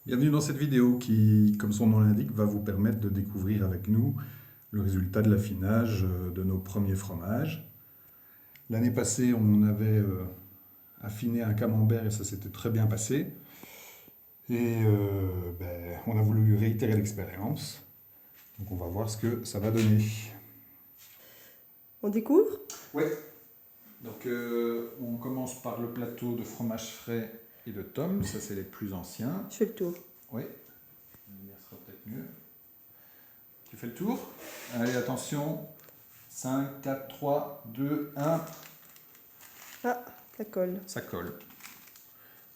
Bienvenue dans cette vidéo qui, comme son nom l'indique, va vous permettre de découvrir avec nous le résultat de l'affinage de nos premiers fromages. L'année passée, on avait affiné un camembert et ça s'était très bien passé. Et on a voulu réitérer l'expérience. Donc on va voir ce que ça va donner. On découvre? Oui. Donc on commence par le plateau de fromage frais et de tomes. Ça, c'est les plus anciens. Je fais le tour. Oui. La lumière sera peut-être mieux. Tu fais le tour. Allez, attention. 5, 4, 3, 2, 1. Ah, ça colle. Ça colle.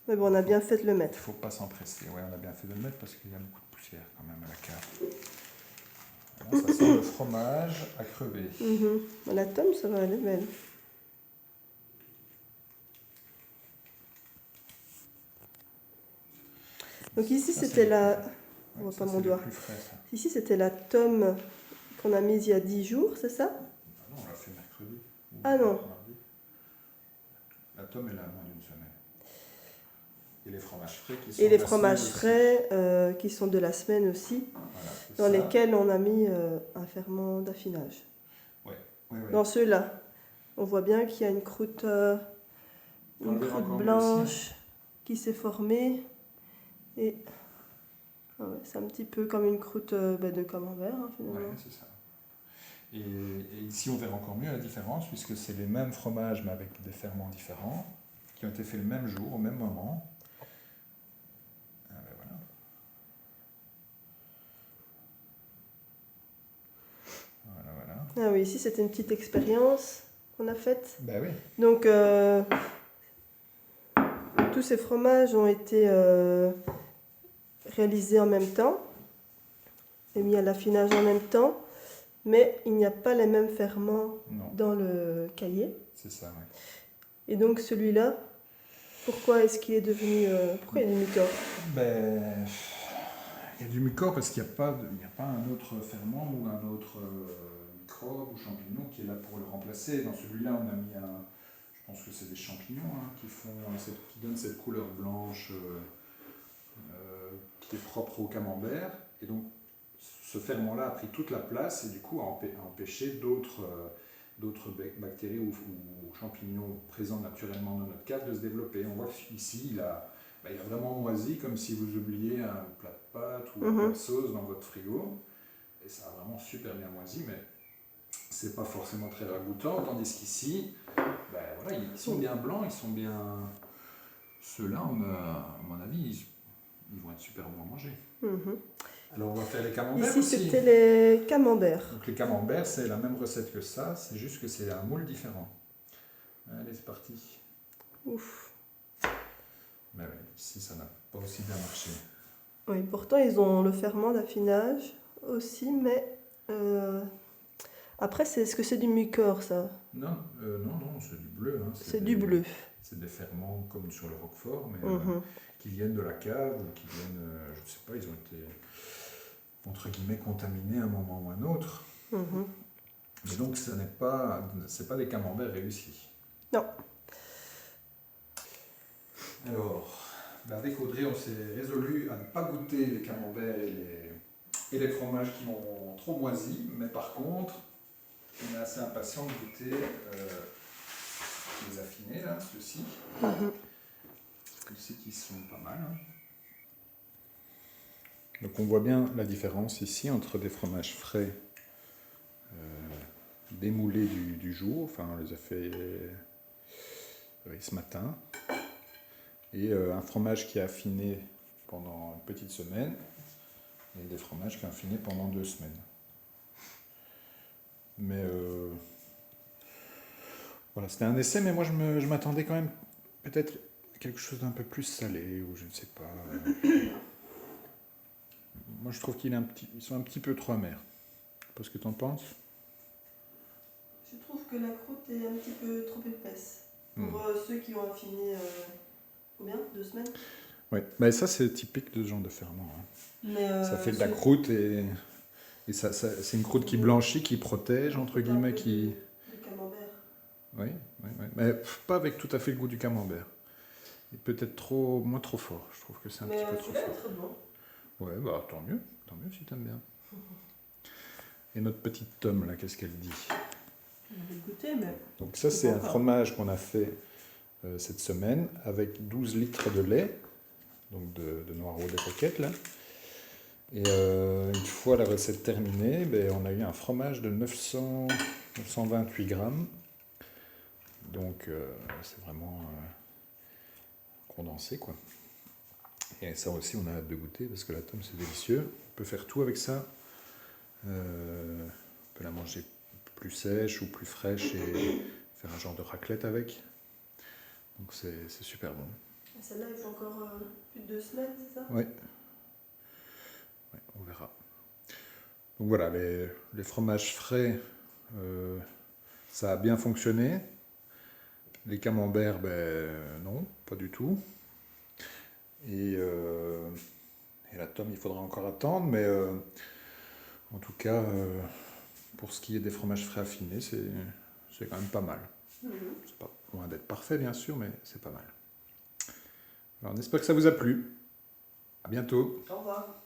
Mais bon, on a bien fait de le Il ne mettre. faut pas s'empresser. Ouais, on a bien fait de le mettre parce qu'il y a beaucoup de poussière quand même à la cave. Voilà, ça sent le fromage à crever. La tome, ça va, elle est belle. Donc ici, Ça, c'était c'est la... les On voit ça, pas c'est mon les doigt. plus frais, ça. Ici, c'était la tome qu'on a mise il y a 10 jours, c'est ça? Ah non, on l'a fait mercredi. Ou Ah non. mardi. La tome, elle a moins d'une semaine. Et les fromages frais qui sont Et les de la fromages semaine aussi. frais qui sont de la semaine aussi, Voilà, c'est dans ça. lesquels on a mis un ferment d'affinage. Oui, oui. Dans ceux-là, on voit bien qu'il y a une croûte On le verra encore mieux blanche qui s'est formée. Et c'est un petit peu comme une croûte de camembert, hein, finalement. Oui, c'est ça. Et ici, on verra encore mieux la différence, puisque c'est les mêmes fromages, mais avec des ferments différents, qui ont été faits le même jour, au même moment. Ah ben voilà. Voilà. Ah oui, ici c'était une petite expérience qu'on a faite. Ben oui. Donc tous ces fromages ont été réalisés en même temps et mis à l'affinage en même temps, mais il n'y a pas les mêmes ferments Non, dans le cahier. c'est ça, oui. Et donc celui-là, pourquoi est-ce qu'il est devenu... pourquoi il est mucor? Ben, il y a du mucor parce qu'il n'y a pas un autre ferment ou un autre microbe ou champignon qui est là pour le remplacer. Dans celui-là, on a mis je pense que c'est des champignons qui donnent cette couleur blanche qui est propre au camembert. Et donc, ce ferment-là a pris toute la place et du coup a empêché d'autres bactéries ou champignons présents naturellement dans notre cave de se développer. On voit qu'ici, il a vraiment moisi, comme si vous oubliez un plat de pâtes ou un plat de sauce dans votre frigo. Et ça a vraiment super bien moisi, mais c'est pas forcément très ragoûtant, tandis qu'ici, voilà, ils sont bien blancs, ils sont bien... Ceux-là, à mon avis, ils vont être super bons à manger. Alors on va faire les camemberts Ici aussi. c'était les camemberts. Donc les camemberts, c'est la même recette que ça, c'est juste que c'est un moule différent. Allez, c'est parti. Ouf. Mais oui, ici ça n'a pas aussi bien marché. Oui, pourtant ils ont le ferment d'affinage aussi, mais après est-ce que c'est du mucor ça? Non, c'est du bleu. Hein. C'est du bleu. C'est des ferments comme sur le roquefort, mais qui viennent de la cave ou qui viennent, je ne sais pas, ils ont été entre guillemets contaminés à un moment ou à un autre. Mais donc c'est pas des camemberts réussis. Non. Alors, avec Audrey, on s'est résolu à ne pas goûter les camemberts et les fromages qui ont trop moisi, mais par contre, on est assez impatient de goûter les affinés, là, ceux-ci. Ceux-ci qui sont pas mal. Hein. Donc on voit bien la différence ici entre des fromages frais démoulés du jour, enfin on les a fait ce matin, et un fromage qui est affiné pendant une petite semaine, et des fromages qui sont affinés pendant 2 semaines. Mais voilà, c'était un essai, mais moi je m'attendais quand même peut-être à quelque chose d'un peu plus salé, ou je ne sais pas. Moi je trouve qu'ils sont un petit peu trop amers. Je sais pas ce que tu en penses. Je trouve que la croûte est un petit peu trop épaisse. Pour ceux qui ont affiné combien? 2 semaines? Oui, mais ça c'est typique de ce genre de ferment. Hein. Mais ça fait de la croûte et c'est une croûte qui blanchit, qui protège, entre guillemets, qui... Du camembert. Oui, mais pas avec tout à fait le goût du camembert. est peut-être moins trop fort. Je trouve que c'est un Mais petit peu trop celui-là est fort. très bon. Ouais, bah tant mieux si t'aimes bien. Et notre petite Tom, là, qu'est-ce qu'elle dit? On avait goûté, mais. Donc ça, c'est un fromage qu'on a fait cette semaine avec 12 litres de lait, donc de noirauds des roquettes, là. Et une fois la recette terminée, ben, on a eu un fromage de 928 grammes. Donc c'est vraiment condensé, quoi. Et ça aussi, on a hâte de goûter parce que la tome, c'est délicieux. On peut faire tout avec ça. On peut la manger plus sèche ou plus fraîche et faire un genre de raclette avec. Donc c'est super bon. Celle-là, il faut encore plus de 2 semaines, c'est ça? Oui. Ouais, on verra. Donc voilà, les fromages frais, ça a bien fonctionné. Les camemberts, ben non, pas du tout. Et la tome, il faudra encore attendre, mais en tout cas, pour ce qui est des fromages frais affinés, c'est quand même pas mal. C'est pas loin d'être parfait, bien sûr, mais c'est pas mal. Alors, on espère que ça vous a plu. À bientôt. Au revoir.